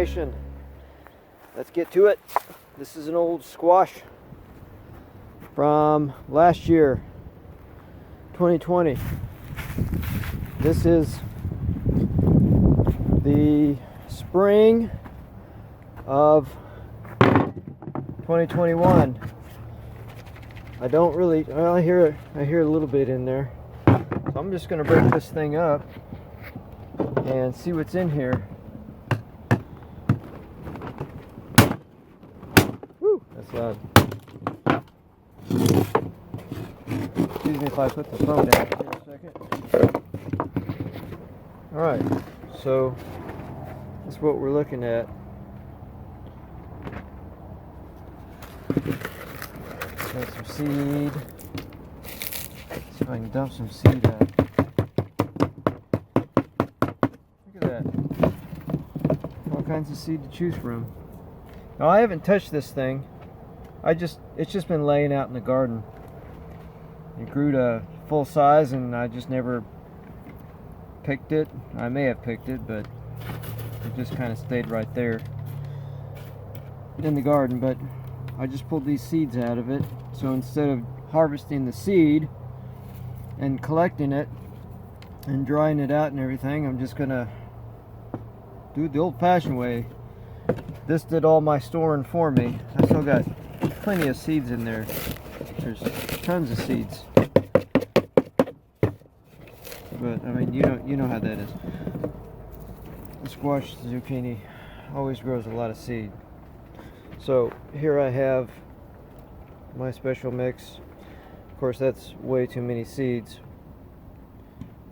information. Let's get to it. This is an old squash from last year, 2020. This is the spring of 2021. I don't really, well, I hear a little bit in there. So I'm just going to break this thing up and see what's in here. Woo, that's loud. Excuse me if I put the phone down for a second. Alright, so that's what we're looking at. Got some seed. See if I can dump some seed out. Look at that. All kinds of seed to choose from. Now I haven't touched this thing. It's just been laying out in the garden. It grew to full size and I just never picked it. I may have picked it, but it just kind of stayed right there in the garden. But I just pulled these seeds out of it. So instead of harvesting the seed and collecting it and drying it out and everything, I'm just gonna do it the old-fashioned way. This did all my storing for me. I still got plenty of seeds in there. There's tons of seeds. But I mean, you know how that is. The squash zucchini always grows a lot of seed. So here I have my special mix. Of course, that's way too many seeds.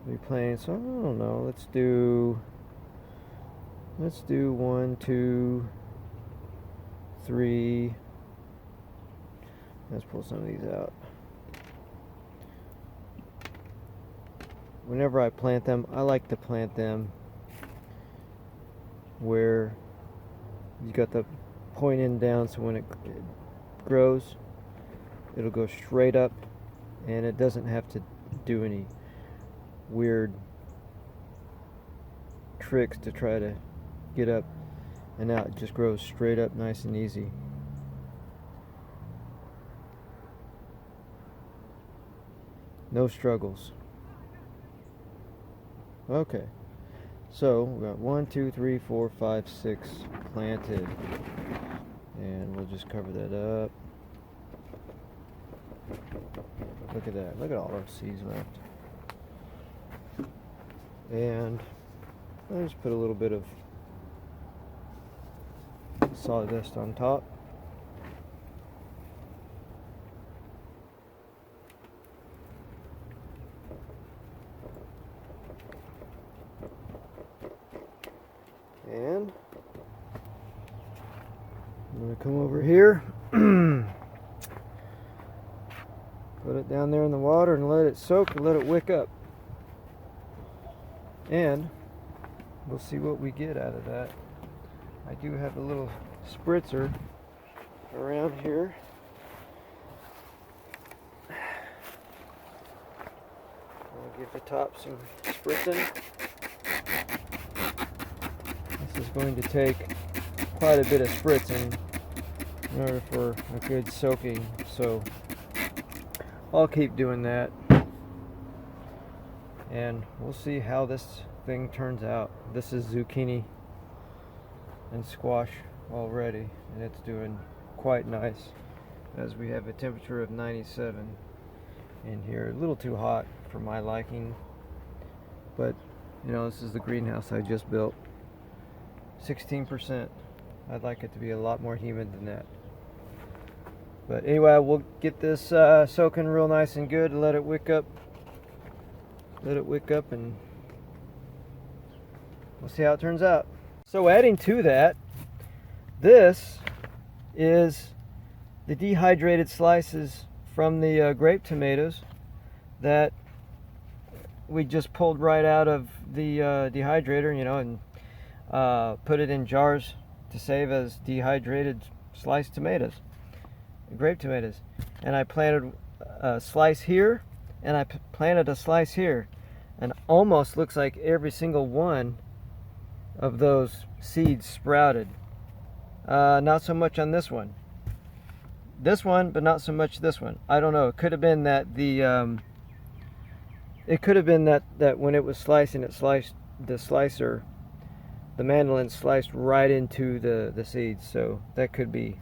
Be plain, so I don't know. Let's do 1, 2, 3. Let's pull some of these out. Whenever I plant them, I like to plant them where you got the point end down, so when it grows, it'll go straight up and it doesn't have to do any weird tricks to try to get up and out. It just grows straight up nice and easy. No struggles. Okay, so we got 1, 2, 3, 4, 5, 6 planted, and we'll just cover that up. Look at that. Look at all those seeds left. And I'll just put a little bit of sawdust on top. And I'm going to come over here, put it down there in the water and let it soak and let it wick up. And we'll see what we get out of that. I do have a little spritzer around here. I'll give the top some spritzing. This is going to take quite a bit of spritzing in order for a good soaking, so I'll keep doing that and we'll see how this thing turns out. This is zucchini and squash already, and it's doing quite nice as we have a temperature of 97 in here. A little too hot for my liking, but you know, this is the greenhouse I just built. 16%. I'd like it to be a lot more humid than that. But anyway, we'll get this soaking real nice and good and let it wick up. Let it wick up and we'll see how it turns out. So adding to that, this is the dehydrated slices from the grape tomatoes that we just pulled right out of the dehydrator, you know, and put it in jars to save as dehydrated sliced tomatoes, grape tomatoes. And I planted a slice here and I planted a slice here, and almost looks like every single one of those seeds sprouted. Not so much on this one. This one, but not so much this one. I don't know. It could have been that the that when it was slicing, it sliced the slicer, the mandolin sliced right into the seeds. So that could be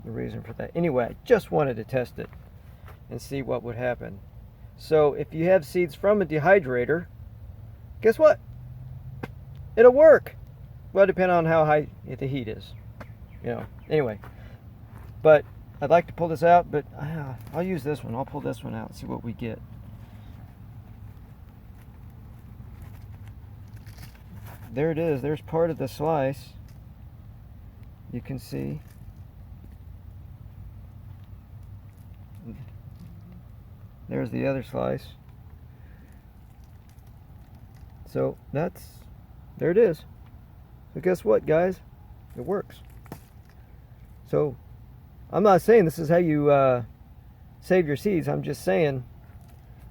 the reason for that. Anyway, I just wanted to test it and see what would happen. So if you have seeds from a dehydrator, guess what? It'll work. Well, depending on how high the heat is, you know. Anyway, but I'd like to pull this out, but I'll use this one. I'll pull this one out and see what we get. There it is. There's part of the slice. You can see. There's the other slice. So there it is. So guess what, guys? It works. So I'm not saying this is how you save your seeds. I'm just saying,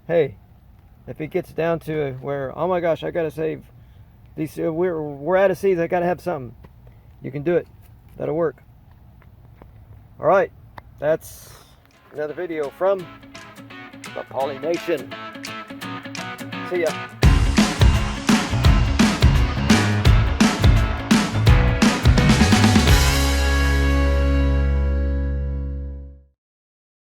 hey, if it gets down to where, oh my gosh, I gotta save these, we're out of seeds, I gotta have something, you can do it. That'll work. All right, that's another video from the Polynation. See ya.